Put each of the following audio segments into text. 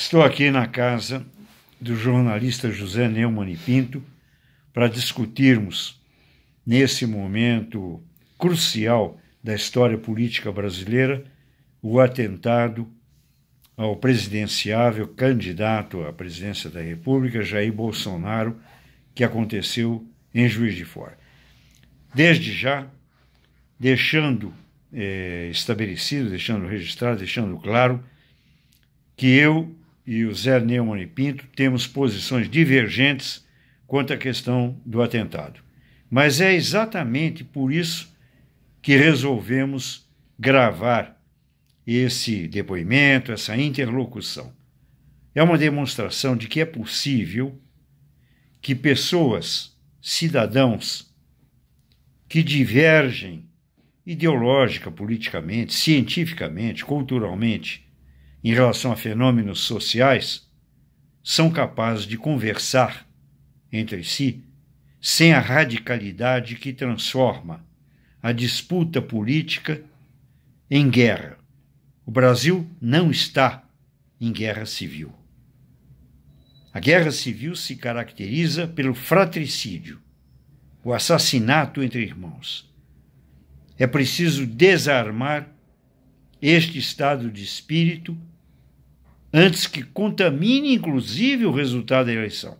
Estou aqui na casa do jornalista José Neumann e Pinto para discutirmos, nesse momento crucial da história política brasileira, o atentado ao presidenciável candidato à presidência da República, Jair Bolsonaro, que aconteceu em Juiz de Fora. Desde já, deixando estabelecido, deixando registrado, deixando claro que eu e o Zé Neumann e Pinto temos posições divergentes quanto à questão do atentado. Mas é exatamente por isso que resolvemos gravar esse depoimento, essa interlocução. É uma demonstração de que é possível que pessoas, cidadãos, que divergem ideológica, politicamente, cientificamente, culturalmente, em relação a fenômenos sociais, são capazes de conversar entre si sem a radicalidade que transforma a disputa política em guerra. O Brasil não está em guerra civil. A guerra civil se caracteriza pelo fratricídio, o assassinato entre irmãos. É preciso desarmar este estado de espírito antes que contamine, inclusive, o resultado da eleição.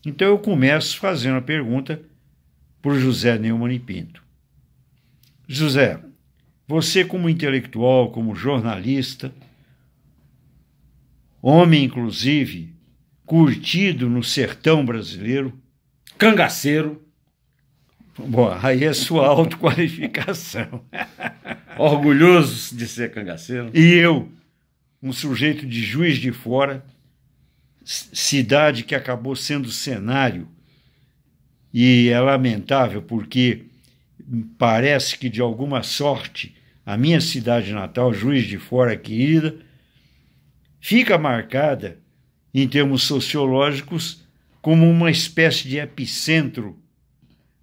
Então eu começo fazendo a pergunta para o José Neumann e Pinto. José, você como intelectual, como jornalista, homem, inclusive, curtido no sertão brasileiro, cangaceiro. Bom, aí é sua autoqualificação. Orgulhoso de ser cangaceiro. E eu, um sujeito de Juiz de Fora, cidade que acabou sendo cenário, e é lamentável porque parece que, de alguma sorte, a minha cidade natal, Juiz de Fora querida, fica marcada, em termos sociológicos, como uma espécie de epicentro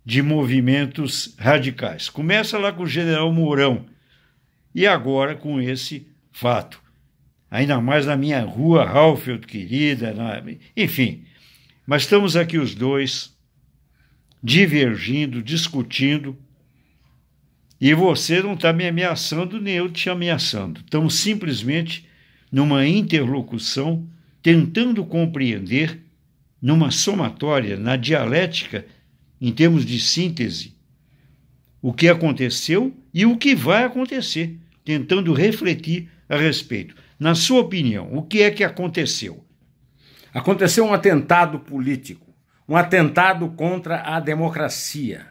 de movimentos radicais. Começa lá com o General Mourão e agora com esse fato. Ainda mais na minha rua Halfield querida, enfim. Mas estamos aqui os dois divergindo, discutindo, e você não está me ameaçando, nem eu te ameaçando. Estamos simplesmente numa interlocução, tentando compreender, numa somatória, na dialética, em termos de síntese, o que aconteceu e o que vai acontecer, tentando refletir a respeito. Na sua opinião, o que é que aconteceu? Aconteceu um atentado político, um atentado contra a democracia.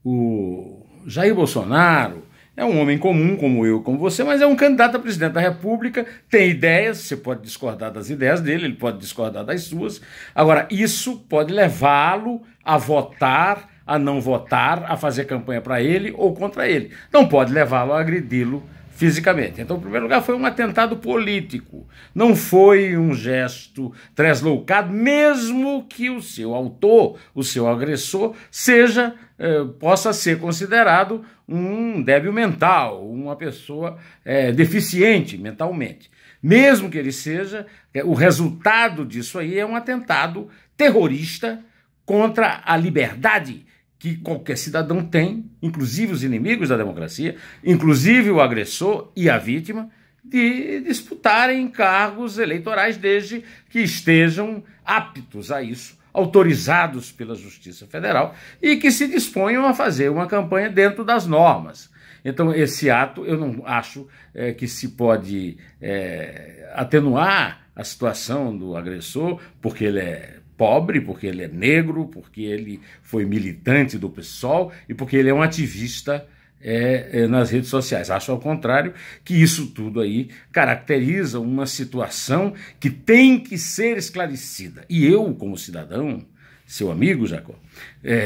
O Jair Bolsonaro é um homem comum, como eu, como você, mas é um candidato a presidente da República, tem ideias, você pode discordar das ideias dele, ele pode discordar das suas. Agora, isso pode levá-lo a votar, a não votar, a fazer campanha para ele ou contra ele. Não pode levá-lo a agredi-lo fisicamente. Então, em primeiro lugar, foi um atentado político. Não foi um gesto tresloucado, mesmo que o seu autor, o seu agressor, possa ser considerado um débil mental, uma pessoa deficiente mentalmente. Mesmo que ele seja, o resultado disso aí é um atentado terrorista contra a liberdade que qualquer cidadão tem, inclusive os inimigos da democracia, inclusive o agressor e a vítima, de disputarem cargos eleitorais desde que estejam aptos a isso, autorizados pela Justiça Federal e que se disponham a fazer uma campanha dentro das normas. Então, esse ato, eu não acho que se pode atenuar a situação do agressor, porque ele é pobre, porque ele é negro, porque ele foi militante do PSOL e porque ele é um ativista nas redes sociais. Acho, ao contrário, que isso tudo aí caracteriza uma situação que tem que ser esclarecida. E eu, como cidadão, seu amigo, Jacó,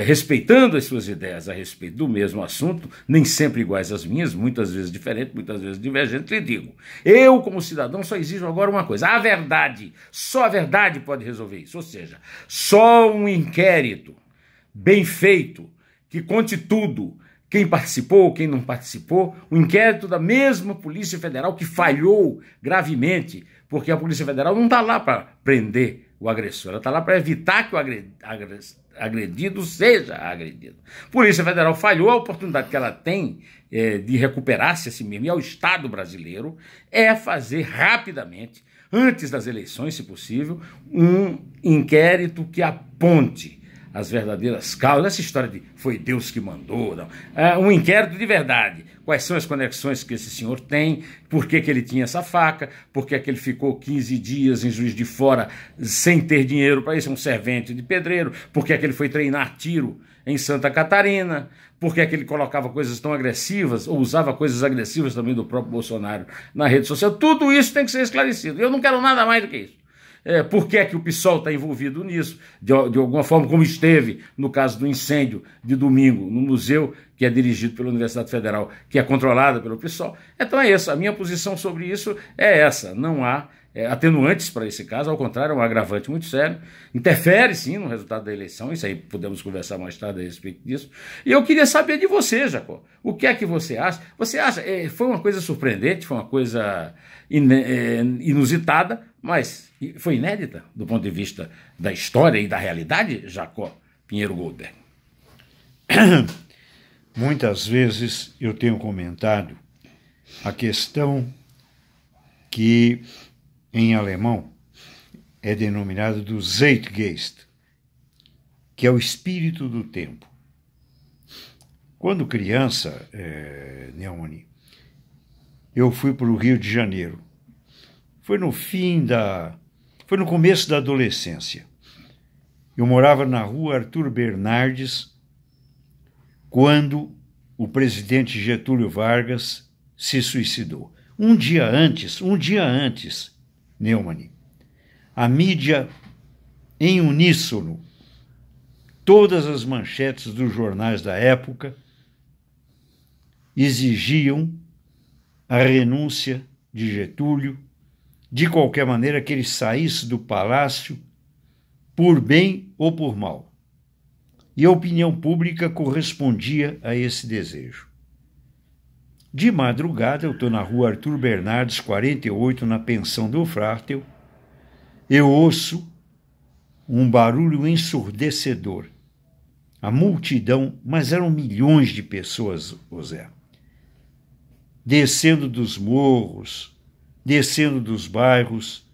respeitando as suas ideias a respeito do mesmo assunto, nem sempre iguais às minhas, muitas vezes diferentes, muitas vezes divergentes, lhe digo, eu, como cidadão, só exijo agora uma coisa, a verdade, só a verdade pode resolver isso, ou seja, só um inquérito bem feito, que conte tudo, quem participou, quem não participou, o inquérito da mesma Polícia Federal que falhou gravemente porque a Polícia Federal não está lá para prender o agressor, ela está lá para evitar que o agredido seja agredido. A Polícia Federal falhou, a oportunidade que ela tem de recuperar-se a si mesma e ao Estado brasileiro é fazer rapidamente, antes das eleições, se possível, um inquérito que aponte as verdadeiras causas. Essa história de foi Deus que mandou, não. Um inquérito de verdade. Quais são as conexões que esse senhor tem, por que ele tinha essa faca, por que ele ficou 15 dias em Juiz de Fora sem ter dinheiro para isso, um servente de pedreiro, por que ele foi treinar tiro em Santa Catarina, por que ele colocava coisas tão agressivas, ou usava coisas agressivas também do próprio Bolsonaro na rede social. Tudo isso tem que ser esclarecido. Eu não quero nada mais do que isso. Por que o PSOL está envolvido nisso, de alguma forma, como esteve no caso do incêndio de domingo no museu, que é dirigido pela Universidade Federal, que é controlada pelo PSOL. Então é isso, a minha posição sobre isso é essa, não há atenuantes para esse caso, ao contrário, é um agravante muito sério, interfere sim no resultado da eleição, isso aí podemos conversar mais tarde a respeito disso, e eu queria saber de você, Jacó, o que é que você acha? Você acha, foi uma coisa surpreendente, foi uma coisa inusitada, mas foi inédita do ponto de vista da história e da realidade, Jacó Pinheiro Goldberg? Muitas vezes eu tenho comentado a questão que em alemão é denominado do Zeitgeist, que é o espírito do tempo. Quando criança, Neumann, eu fui para o Rio de Janeiro. Foi no começo da adolescência. Eu morava na rua Arthur Bernardes, quando o presidente Getúlio Vargas se suicidou. Um dia antes, Neumann, a mídia, em uníssono, todas as manchetes dos jornais da época exigiam a renúncia de Getúlio, de qualquer maneira que ele saísse do palácio, por bem ou por mal. E a opinião pública correspondia a esse desejo. De madrugada, eu estou na rua Arthur Bernardes, 48, na pensão do Frártel, eu ouço um barulho ensurdecedor. A multidão, mas eram milhões de pessoas, José, descendo dos morros, descendo dos bairros,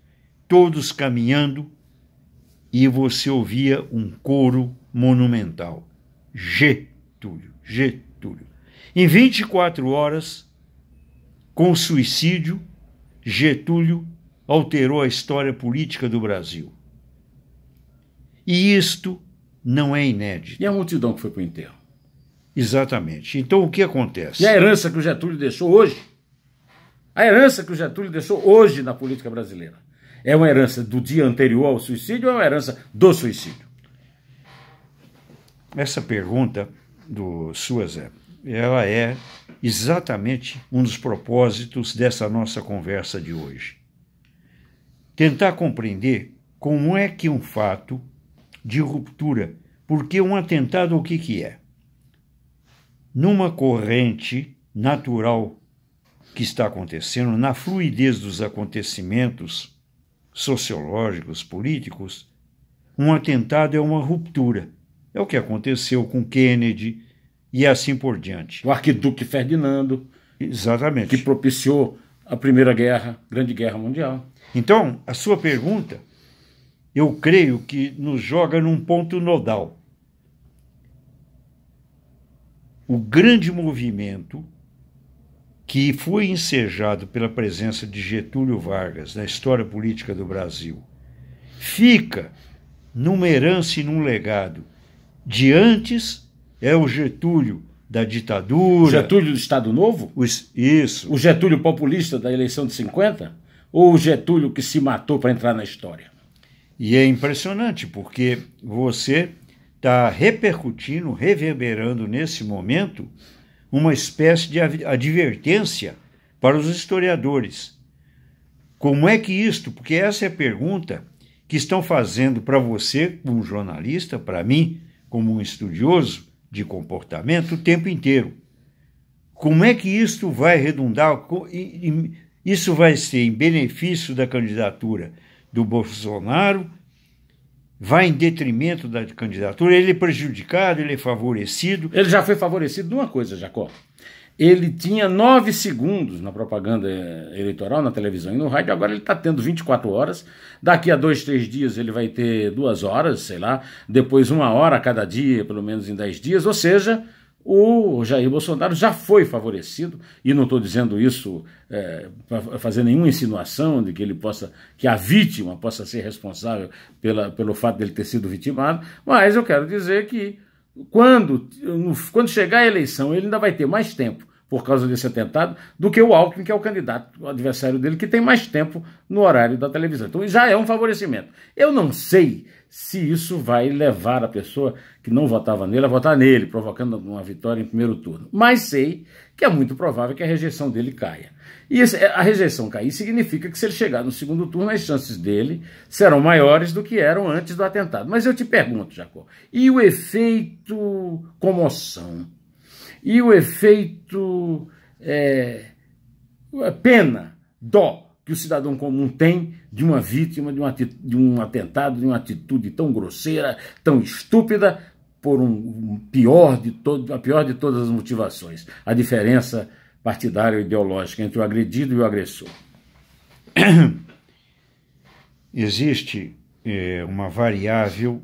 todos caminhando, e você ouvia um coro monumental. Getúlio, Getúlio. Em 24 horas, com o suicídio, Getúlio alterou a história política do Brasil. E isto não é inédito. E a multidão que foi para o enterro? Exatamente. Então, o que acontece? E a herança que o Getúlio deixou hoje? A herança que o Getúlio deixou hoje na política brasileira é uma herança do dia anterior ao suicídio ou é uma herança do suicídio? Essa pergunta do Suazé, ela é exatamente um dos propósitos dessa nossa conversa de hoje. Tentar compreender como é que um fato de ruptura, porque um atentado o que é? Numa corrente natural que está acontecendo, na fluidez dos acontecimentos sociológicos, políticos, um atentado é uma ruptura. É o que aconteceu com Kennedy e assim por diante. O arquiduque Ferdinando, exatamente, que propiciou a Primeira Guerra, Grande Guerra Mundial. Então, a sua pergunta, eu creio que nos joga num ponto nodal. O grande movimento que foi ensejado pela presença de Getúlio Vargas na história política do Brasil fica numa herança e num legado. De antes é o Getúlio da ditadura. O Getúlio do Estado Novo? Isso. O Getúlio populista da eleição de 50? Ou o Getúlio que se matou para entrar na história? E é impressionante, porque você está repercutindo, reverberando nesse momento uma espécie de advertência para os historiadores. Como é que isto? Porque essa é a pergunta que estão fazendo para você, como jornalista, para mim, como um estudioso de comportamento, o tempo inteiro. Como é que isto vai redundar Isso vai ser em benefício da candidatura do Bolsonaro, vai em detrimento da candidatura, ele é prejudicado, ele é favorecido. Ele já foi favorecido de uma coisa, Jacó. Ele tinha 9 segundos na propaganda eleitoral, na televisão e no rádio, agora ele está tendo 24 horas. Daqui a 2, 3 dias ele vai ter 2 horas, sei lá, depois 1 hora a cada dia, pelo menos em 10 dias, ou seja, o Jair Bolsonaro já foi favorecido, e não estou dizendo isso para fazer nenhuma insinuação de que ele possa, que a vítima possa ser responsável pelo fato dele ter sido vitimado, mas eu quero dizer que quando chegar a eleição, ele ainda vai ter mais tempo por causa desse atentado do que o Alckmin, que é o candidato, o adversário dele, que tem mais tempo no horário da televisão. Então já é um favorecimento. Eu não sei se isso vai levar a pessoa que não votava nele a votar nele, provocando uma vitória em primeiro turno. Mas sei que é muito provável que a rejeição dele caia. E a rejeição cair significa que se ele chegar no segundo turno, as chances dele serão maiores do que eram antes do atentado. Mas eu te pergunto, Jacó, e o efeito comoção? E o efeito pena, dó, que o cidadão comum tem de uma vítima, de um atentado, de uma atitude tão grosseira, tão estúpida, por a pior de todas as motivações, a diferença partidária ou ideológica entre o agredido e o agressor. Existe uma variável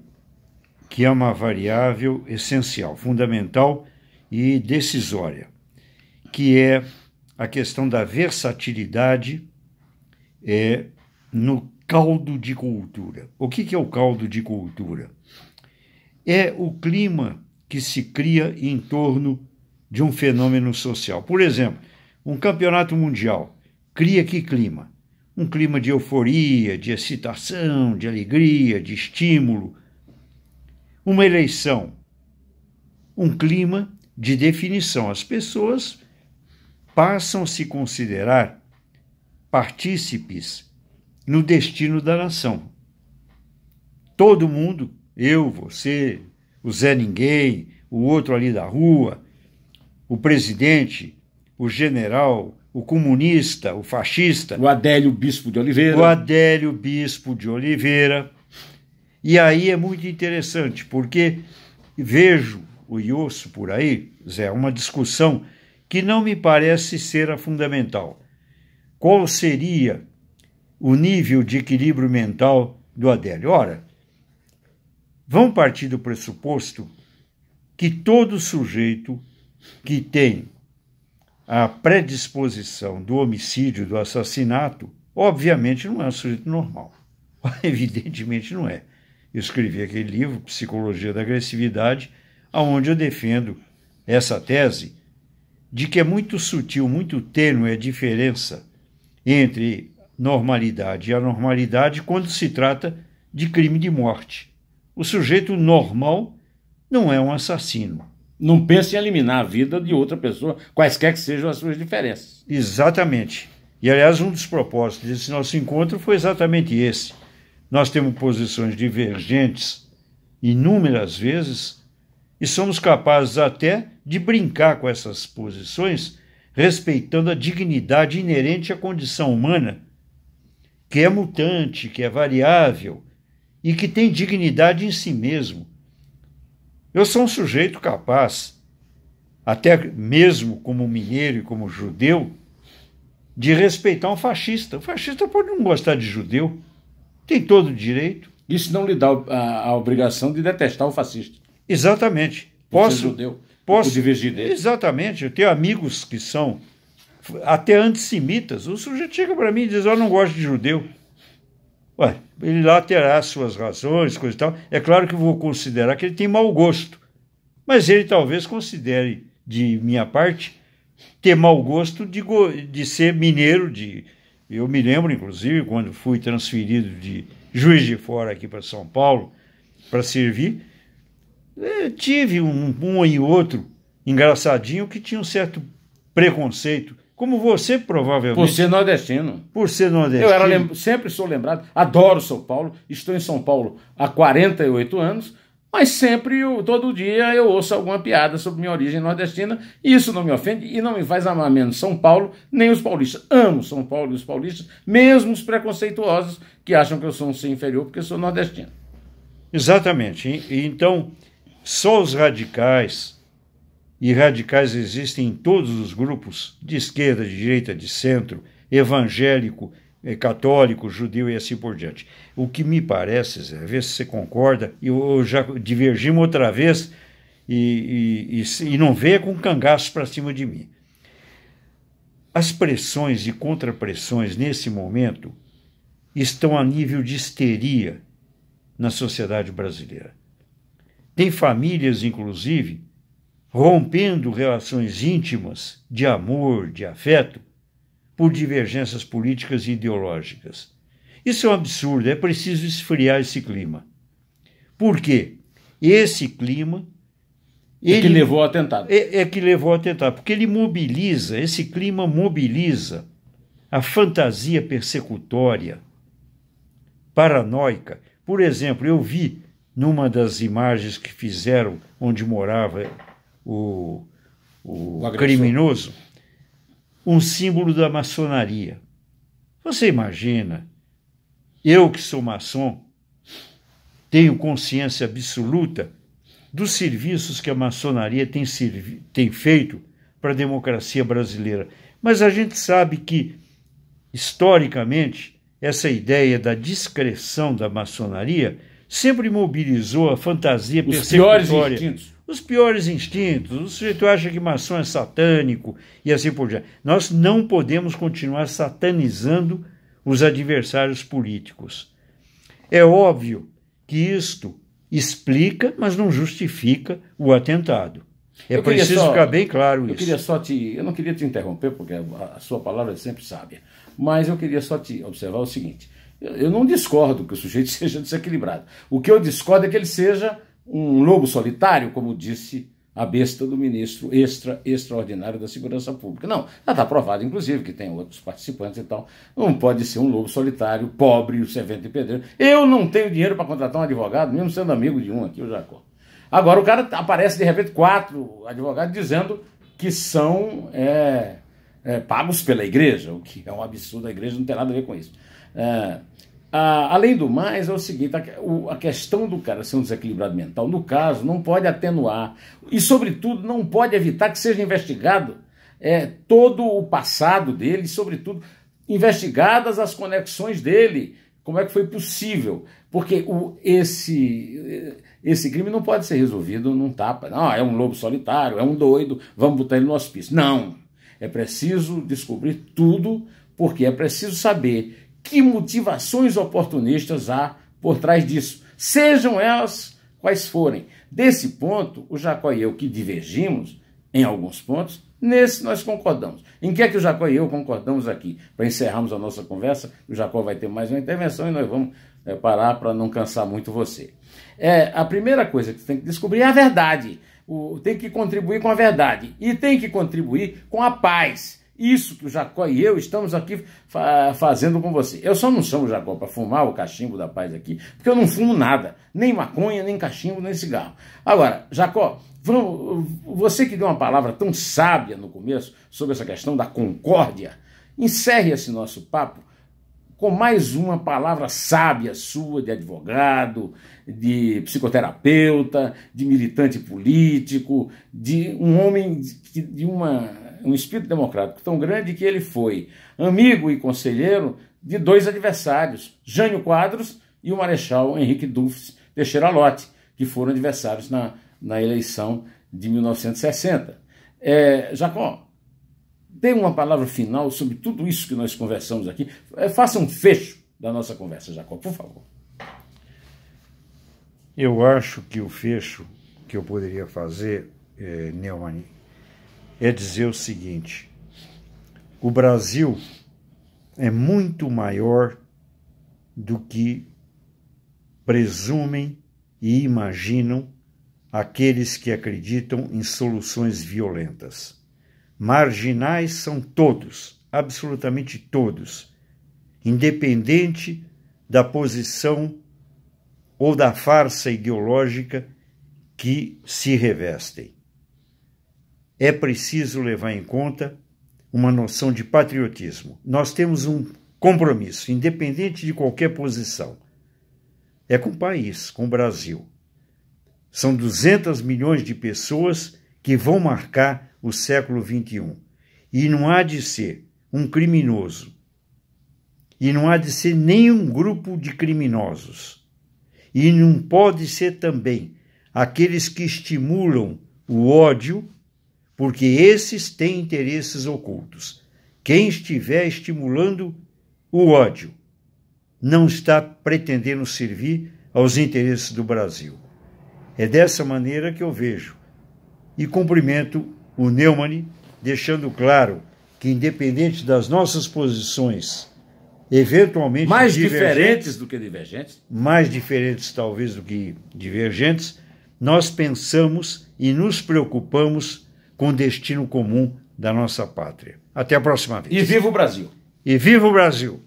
que é uma variável essencial, fundamental e decisória, que é a questão da versatilidade no caldo de cultura. O que é o caldo de cultura? É o clima que se cria em torno de um fenômeno social. Por exemplo, um campeonato mundial cria que clima? Um clima de euforia, de excitação, de alegria, de estímulo. Uma eleição, um clima de definição. As pessoas passam a se considerar partícipes no destino da nação. Todo mundo, eu, você, o Zé Ninguém, o outro ali da rua, o presidente, o general, o comunista, o fascista. O Adélio Bispo de Oliveira. O Adélio Bispo de Oliveira. E aí é muito interessante, porque vejo e ouço por aí, Zé, uma discussão que não me parece ser a fundamental. Qual seria o nível de equilíbrio mental do Adélio? Ora, vamos partir do pressuposto que todo sujeito que tem a predisposição do homicídio, do assassinato, obviamente não é um sujeito normal. Evidentemente não é. Eu escrevi aquele livro, Psicologia da Agressividade, onde eu defendo essa tese de que é muito sutil, muito tênue a diferença entre normalidade e anormalidade quando se trata de crime de morte. O sujeito normal não é um assassino. Não pense em eliminar a vida de outra pessoa, quaisquer que sejam as suas diferenças. Exatamente. E, aliás, um dos propósitos desse nosso encontro foi exatamente esse. Nós temos posições divergentes inúmeras vezes e somos capazes até de brincar com essas posições, respeitando a dignidade inerente à condição humana, que é mutante, que é variável e que tem dignidade em si mesmo. Eu sou um sujeito capaz, até mesmo como mineiro e como judeu, de respeitar um fascista. O fascista pode não gostar de judeu, tem todo o direito. Isso não lhe dá a obrigação de detestar o fascista. Exatamente. Posso divergir dele. Exatamente. Eu tenho amigos que são até antissemitas. O sujeito chega para mim e diz: eu não gosto de judeu. Ué, ele lá terá suas razões, coisa e tal. É claro que eu vou considerar que ele tem mau gosto. Mas ele talvez considere, de minha parte, ter mau gosto de ser mineiro. Eu me lembro, inclusive, quando fui transferido de Juiz de Fora aqui para São Paulo para servir, tive um e outro engraçadinho que tinha um certo preconceito, como você provavelmente. Por ser nordestino. Por ser nordestino. Sempre sou lembrado, adoro São Paulo, estou em São Paulo há 48 anos, Mas sempre, todo dia, eu ouço alguma piada sobre minha origem nordestina, e isso não me ofende e não me faz amar menos São Paulo, nem os paulistas. Amo São Paulo e os paulistas, mesmo os preconceituosos que acham que eu sou um ser inferior porque eu sou nordestino. Exatamente. Então, só os radicais, e radicais existem em todos os grupos, de esquerda, de direita, de centro, evangélico, católico, judeu e assim por diante. O que me parece, Zé, ver se você concorda, eu já divergimos outra vez e não venha com cangaço para cima de mim. As pressões e contrapressões nesse momento estão a nível de histeria na sociedade brasileira. Tem famílias, inclusive, rompendo relações íntimas de amor, de afeto, por divergências políticas e ideológicas. Isso é um absurdo, é preciso esfriar esse clima. Por quê? Esse clima... que levou ao atentado. É que levou ao atentado, porque ele mobiliza, esse clima mobiliza a fantasia persecutória, paranoica. Por exemplo, eu vi numa das imagens que fizeram onde morava o criminoso, um símbolo da maçonaria. Você imagina, eu que sou maçom, tenho consciência absoluta dos serviços que a maçonaria tem feito para a democracia brasileira. Mas a gente sabe que, historicamente, essa ideia da discreção da maçonaria sempre mobilizou a fantasia persecutória. Os piores instintos. O sujeito acha que maçom é satânico e assim por diante. Nós não podemos continuar satanizando os adversários políticos. É óbvio que isto explica, mas não justifica o atentado. É preciso ficar bem claro isso. Eu não queria te interromper, porque a sua palavra é sempre sábia, mas eu queria só te observar o seguinte: eu não discordo que o sujeito seja desequilibrado. O que eu discordo é que ele seja um lobo solitário, como disse a besta do ministro extraordinário da Segurança Pública. Não, já está provado, inclusive, que tem outros participantes e tal. Não pode ser um lobo solitário, pobre, o servente de pedreiro. Eu não tenho dinheiro para contratar um advogado, mesmo sendo amigo de um aqui, o Jacó. Agora o cara aparece, de repente, 4 advogados dizendo que são pagos pela igreja, o que é um absurdo, a igreja não tem nada a ver com isso. Além do mais, é o seguinte, a questão do cara ser um desequilibrado mental, no caso, não pode atenuar e, sobretudo, não pode evitar que seja investigado todo o passado dele, sobretudo, investigadas as conexões dele, como é que foi possível, porque esse crime não pode ser resolvido num tapa. Não, é um lobo solitário, é um doido, vamos botar ele no hospício. Não, é preciso descobrir tudo, porque é preciso saber que motivações oportunistas há por trás disso, sejam elas quais forem. Desse ponto, o Jacó e eu, que divergimos em alguns pontos, nesse nós concordamos. Em que é que o Jacó e eu concordamos aqui? Para encerrarmos a nossa conversa, o Jacó vai ter mais uma intervenção e nós vamos parar para não cansar muito você. A primeira coisa que você tem que descobrir é a verdade. Tem que contribuir com a verdade e tem que contribuir com a paz. Isso que o Jacó e eu estamos aqui fazendo com você. Eu só não chamo o Jacó para fumar o cachimbo da paz aqui, porque eu não fumo nada, nem maconha, nem cachimbo, nem cigarro. Agora, Jacó, você que deu uma palavra tão sábia no começo sobre essa questão da concórdia, encerre esse nosso papo com mais uma palavra sábia sua, de advogado, de psicoterapeuta, de militante político, de um homem de um espírito democrático tão grande que ele foi amigo e conselheiro de 2 adversários, Jânio Quadros e o Marechal Henrique Dufres Teixeira Lott, que foram adversários na eleição de 1960. Jacó, dê uma palavra final sobre tudo isso que nós conversamos aqui. Faça um fecho da nossa conversa, Jacó, por favor. Eu acho que o fecho que eu poderia fazer, Neumann, é dizer o seguinte: o Brasil é muito maior do que presumem e imaginam aqueles que acreditam em soluções violentas. Marginais são todos, absolutamente todos, independente da posição ou da farsa ideológica que se revestem. É preciso levar em conta uma noção de patriotismo. Nós temos um compromisso, independente de qualquer posição. É com o país, com o Brasil. São 200 milhões de pessoas que vão marcar o século XXI. E não há de ser um criminoso. E não há de ser nenhum grupo de criminosos. E não pode ser também aqueles que estimulam o ódio, porque esses têm interesses ocultos. Quem estiver estimulando o ódio não está pretendendo servir aos interesses do Brasil. É dessa maneira que eu vejo. E cumprimento o Neumann, deixando claro que, independente das nossas posições, eventualmente mais diferentes do que divergentes, mais diferentes talvez do que divergentes, nós pensamos e nos preocupamos com o destino comum da nossa pátria. Até a próxima vez. E viva o Brasil! E viva o Brasil!